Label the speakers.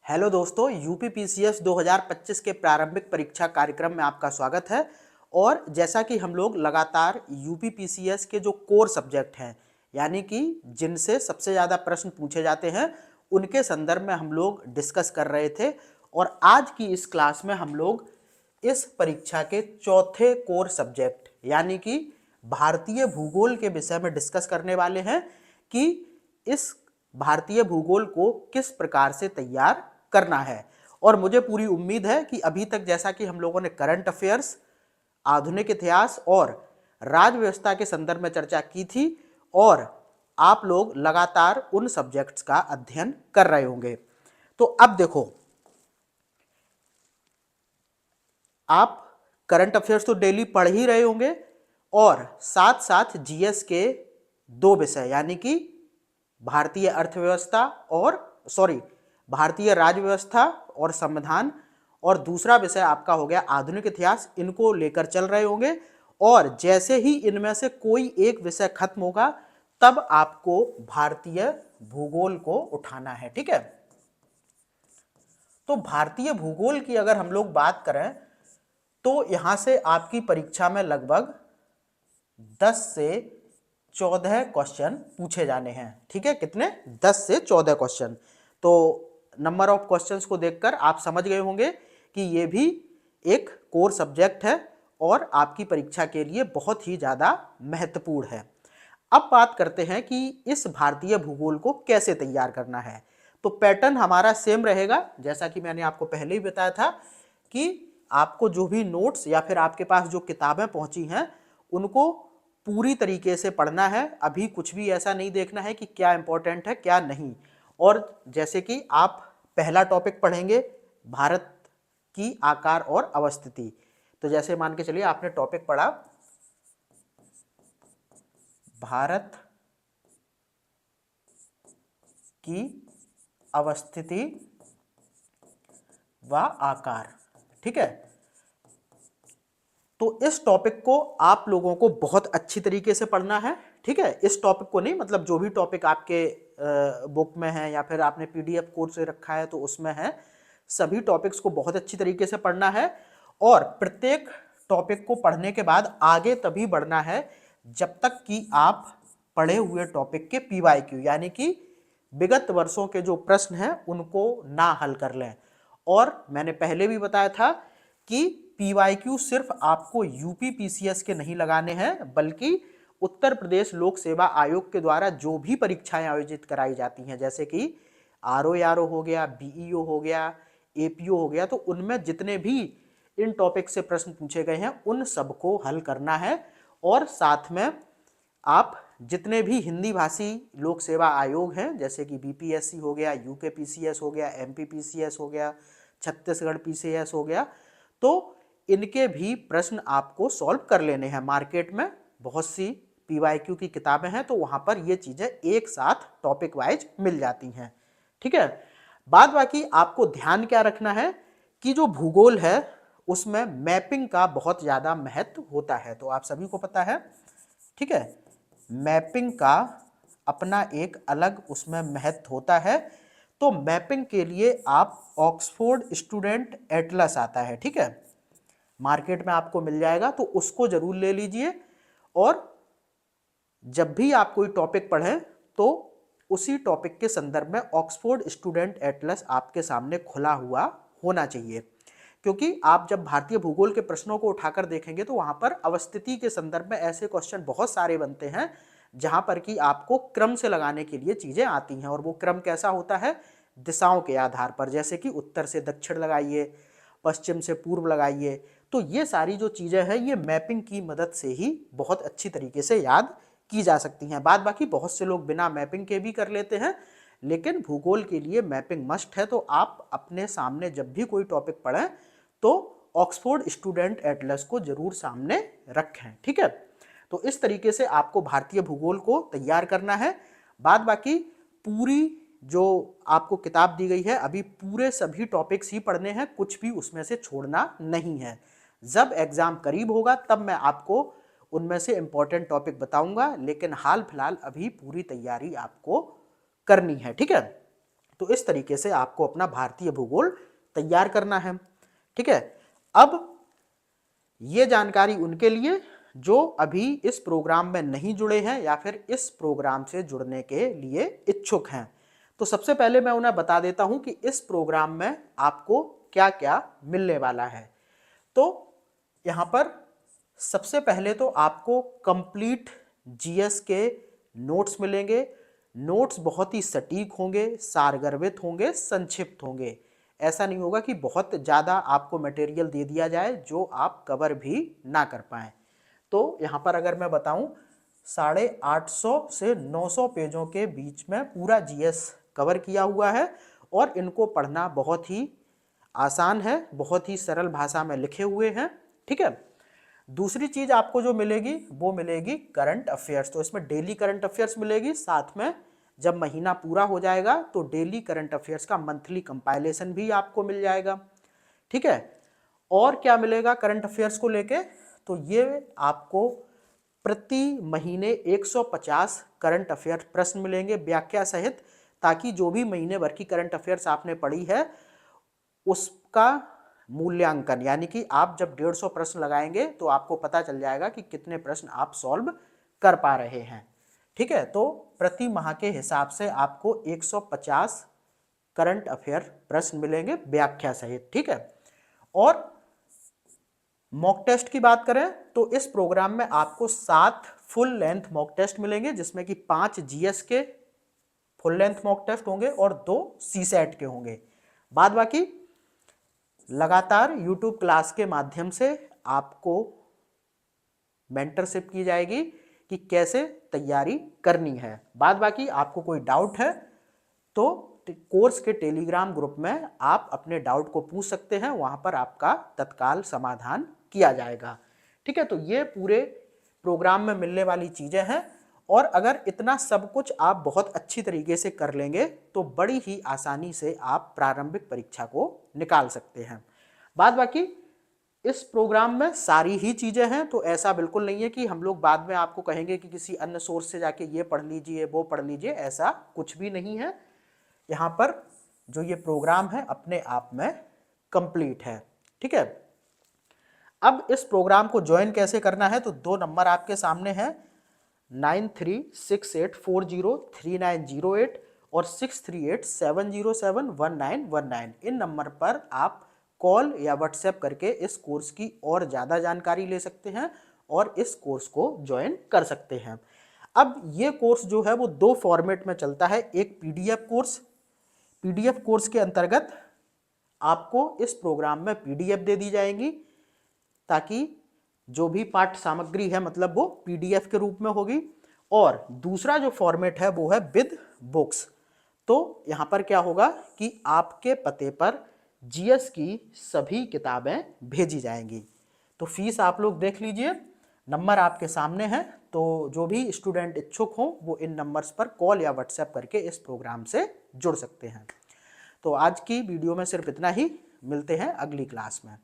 Speaker 1: Hello दोस्तों, UP PCS 2025 के प्रारंभिक परीक्षा कार्यक्रम में आपका स्वागत है। और जैसा कि हम लोग लगातार यूपी पीसीएस के जो कोर सब्जेक्ट हैं, यानी कि जिनसे सबसे ज़्यादा प्रश्न पूछे जाते हैं, उनके संदर्भ में हम लोग डिस्कस कर रहे थे। और आज की इस क्लास में हम लोग इस परीक्षा के चौथे कोर सब्जेक्ट यानी कि भारतीय भूगोल के विषय में डिस्कस करने वाले हैं कि इस भारतीय भूगोल को किस प्रकार से तैयार करना है। और मुझे पूरी उम्मीद है कि अभी तक जैसा कि हम लोगों ने करंट अफेयर्स, आधुनिक इतिहास और राज व्यवस्था के संदर्भ में चर्चा की थी, और आप लोग लगातार उन सब्जेक्ट्स का अध्ययन कर रहे होंगे। तो अब देखो, आप करंट अफेयर्स तो डेली पढ़ ही रहे होंगे, और साथ साथ जीएस के दो विषय यानी कि भारतीय अर्थव्यवस्था और भारतीय राज्य व्यवस्था और संविधान, और दूसरा विषय आपका हो गया आधुनिक इतिहास, इनको लेकर चल रहे होंगे। और जैसे ही इनमें से कोई एक विषय खत्म होगा, तब आपको भारतीय भूगोल को उठाना है। ठीक है, तो भारतीय भूगोल की अगर हम लोग बात करें तो यहां से आपकी परीक्षा में लगभग 10 से 14 क्वेश्चन पूछे जाने हैं। ठीक है, कितने? 10 से 14 क्वेश्चन। तो नंबर ऑफ क्वेश्चंस को देखकर आप समझ गए होंगे कि ये भी एक कोर सब्जेक्ट है और आपकी परीक्षा के लिए बहुत ही ज़्यादा महत्वपूर्ण है। अब बात करते हैं कि इस भारतीय भूगोल को कैसे तैयार करना है। तो पैटर्न हमारा सेम रहेगा, जैसा कि मैंने आपको पहले ही बताया था कि आपको जो भी नोट्स या फिर आपके पास जो किताबें पहुंची हैं, उनको पूरी तरीके से पढ़ना है। अभी कुछ भी ऐसा नहीं देखना है कि क्या इंपॉर्टेंट है क्या नहीं। और जैसे कि आप पहला टॉपिक पढ़ेंगे भारत की आकार और अवस्थिति, तो जैसे मान के चलिए आपने टॉपिक पढ़ा भारत की अवस्थिति व आकार। ठीक है, तो इस टॉपिक को आप लोगों को बहुत अच्छी तरीके से पढ़ना है। ठीक है, इस टॉपिक को नहीं, मतलब जो भी टॉपिक आपके बुक में है या फिर आपने पीडीएफ कोर्स से रखा है तो उसमें है, सभी टॉपिक्स को बहुत अच्छी तरीके से पढ़ना है। और प्रत्येक टॉपिक को पढ़ने के बाद आगे तभी बढ़ना है जब तक कि आप पढ़े हुए टॉपिक के पीवाईक्यू यानी कि विगत वर्षों के जो प्रश्न हैं उनको ना हल कर लें। और मैंने पहले भी बताया था कि पीवाईक्यू सिर्फ आपको यूपी पीसीएस के नहीं लगाने हैं, बल्कि उत्तर प्रदेश लोक सेवा आयोग के द्वारा जो भी परीक्षाएं आयोजित कराई जाती हैं, जैसे कि आरओ हो गया, बीईओ हो गया, एपीओ हो गया, तो उनमें जितने भी इन टॉपिक से प्रश्न पूछे गए हैं उन सबको हल करना है। और साथ में आप जितने भी हिंदी भाषी लोक सेवा आयोग हैं, जैसे कि बीपीएससी हो गया, यूके पीसीएस हो गया, एमपी पीसीएस हो गया, छत्तीसगढ़ पीसीएस हो गया, तो इनके भी प्रश्न आपको सॉल्व कर लेने हैं। मार्केट में बहुत सी पीवाईक्यू की किताबें हैं, तो वहां पर ये चीजें एक साथ टॉपिक वाइज मिल जाती हैं। ठीक है, बाद बाकी आपको ध्यान क्या रखना है कि जो भूगोल है उसमें मैपिंग का बहुत ज्यादा महत्व होता है, तो आप सभी को पता है। ठीक है, मैपिंग का अपना एक अलग उसमें महत्व होता है। तो मैपिंग के लिए आप ऑक्सफोर्ड स्टूडेंट एटलस आता है, ठीक है, मार्केट में आपको मिल जाएगा, तो उसको जरूर ले लीजिए। और जब भी आप कोई टॉपिक पढ़ें तो उसी टॉपिक के संदर्भ में ऑक्सफोर्ड स्टूडेंट एटलस आपके सामने खुला हुआ होना चाहिए, क्योंकि आप जब भारतीय भूगोल के प्रश्नों को उठाकर देखेंगे तो वहां पर अवस्थिति के संदर्भ में ऐसे क्वेश्चन बहुत सारे बनते हैं जहां पर कि आपको क्रम से लगाने के लिए चीजें आती हैं। और वो क्रम कैसा होता है? दिशाओं के आधार पर, जैसे कि उत्तर से दक्षिण लगाइए, पश्चिम से पूर्व लगाइए। तो ये सारी जो चीजें हैं ये मैपिंग की मदद से ही बहुत अच्छी तरीके से याद की जा सकती हैं। बाद बाकी बहुत से लोग बिना मैपिंग के भी कर लेते हैं, लेकिन भूगोल के लिए मैपिंग मस्ट है। तो आप अपने सामने जब भी कोई टॉपिक पढ़ें तो ऑक्सफोर्ड स्टूडेंट एटलस को जरूर सामने रखें। ठीक है, तो इस तरीके से आपको भारतीय भूगोल को तैयार करना है। बाद बाकी पूरी जो आपको किताब दी गई है, अभी पूरे सभी टॉपिक्स ही पढ़ने हैं, कुछ भी उसमें से छोड़ना नहीं है। जब एग्जाम करीब होगा तब मैं आपको उनमें से इंपॉर्टेंट टॉपिक बताऊंगा, लेकिन हाल फिलहाल अभी पूरी तैयारी आपको करनी है। ठीक है, तो इस तरीके से आपको अपना भारतीय भूगोल तैयार करना है। ठीक है, अब ये जानकारी उनके लिए जो अभी इस प्रोग्राम में नहीं जुड़े हैं या फिर इस प्रोग्राम से जुड़ने के लिए इच्छुक हैं। तो सबसे पहले मैं उन्हें बता देता हूं कि इस प्रोग्राम में आपको क्या क्या मिलने वाला है। तो यहाँ पर सबसे पहले तो आपको कंप्लीट जीएस के नोट्स मिलेंगे। नोट्स बहुत ही सटीक होंगे, सारगर्भित होंगे, संक्षिप्त होंगे। ऐसा नहीं होगा कि बहुत ज़्यादा आपको मटेरियल दे दिया जाए जो आप कवर भी ना कर पाएँ। तो यहाँ पर अगर मैं बताऊँ 850 से 900 पेजों के बीच में पूरा जीएस कवर किया हुआ है और इनको पढ़ना बहुत ही आसान है, बहुत ही सरल भाषा में लिखे हुए हैं। ठीक है, दूसरी चीज आपको जो मिलेगी वो मिलेगी करंट अफेयर्स। तो इसमें डेली करंट अफेयर्स मिलेगी, साथ में जब महीना पूरा हो जाएगा तो डेली करंट अफेयर्स का मंथली कंपाइलेशन भी आपको मिल जाएगा। ठीक है, और क्या मिलेगा करंट अफेयर्स को लेके, तो ये आपको प्रति महीने 150 करंट अफेयर प्रश्न मिलेंगे व्याख्या सहित, ताकि जो भी महीने भर की करंट अफेयर्स आपने पढ़ी है उसका मूल्यांकन, यानी कि आप जब 150 प्रश्न लगाएंगे तो आपको पता चल जाएगा कि कितने प्रश्न आप सॉल्व कर पा रहे हैं। ठीक है, तो प्रति माह के हिसाब से आपको 150 करंट अफेयर प्रश्न मिलेंगे व्याख्या सहित। ठीक है, और मॉक टेस्ट की बात करें तो इस प्रोग्राम में आपको 7 फुल लेंथ मॉक टेस्ट मिलेंगे, जिसमें कि 5 जीएस के फुल लेंथ मॉक टेस्ट होंगे और 2 सीसेट के होंगे। बाद बाकी लगातार यूट्यूब क्लास के माध्यम से आपको मेंटरशिप की जाएगी कि कैसे तैयारी करनी है। बाद बाकी आपको कोई डाउट है तो कोर्स के टेलीग्राम ग्रुप में आप अपने डाउट को पूछ सकते हैं, वहां पर आपका तत्काल समाधान किया जाएगा। ठीक है, तो ये पूरे प्रोग्राम में मिलने वाली चीजें हैं, और अगर इतना सब कुछ आप बहुत अच्छी तरीके से कर लेंगे तो बड़ी ही आसानी से आप प्रारंभिक परीक्षा को निकाल सकते हैं। बाद बाकी इस प्रोग्राम में सारी ही चीजें हैं, तो ऐसा बिल्कुल नहीं है कि हम लोग बाद में आपको कहेंगे कि किसी अन्य सोर्स से जाके ये पढ़ लीजिए वो पढ़ लीजिए, ऐसा कुछ भी नहीं है। यहाँ पर जो ये प्रोग्राम है अपने आप में कंप्लीट है। ठीक है, अब इस प्रोग्राम को ज्वाइन कैसे करना है, तो 2 नंबर आपके सामने हैं, 9368403908 और 6387071919। इन नंबर पर आप कॉल या व्हाट्सएप करके इस कोर्स की और ज़्यादा जानकारी ले सकते हैं और इस कोर्स को ज्वाइन कर सकते हैं। अब ये कोर्स जो है वो 2 फॉर्मेट में चलता है। एक पीडीएफ कोर्स, पीडीएफ कोर्स के अंतर्गत आपको इस प्रोग्राम में पीडीएफ दे दी जाएंगी, ताकि जो भी पाठ्य सामग्री है मतलब वो पीडीएफ के रूप में होगी। और दूसरा जो फॉर्मेट है वो है विद बुक्स। तो यहाँ पर क्या होगा कि आपके पते पर जीएस की सभी किताबें भेजी जाएंगी। तो फीस आप लोग देख लीजिए, नंबर आपके सामने है, तो जो भी स्टूडेंट इच्छुक हो वो इन नंबर्स पर कॉल या व्हाट्सएप करके इस प्रोग्राम से जुड़ सकते हैं। तो आज की वीडियो में सिर्फ इतना ही, मिलते हैं अगली क्लास में।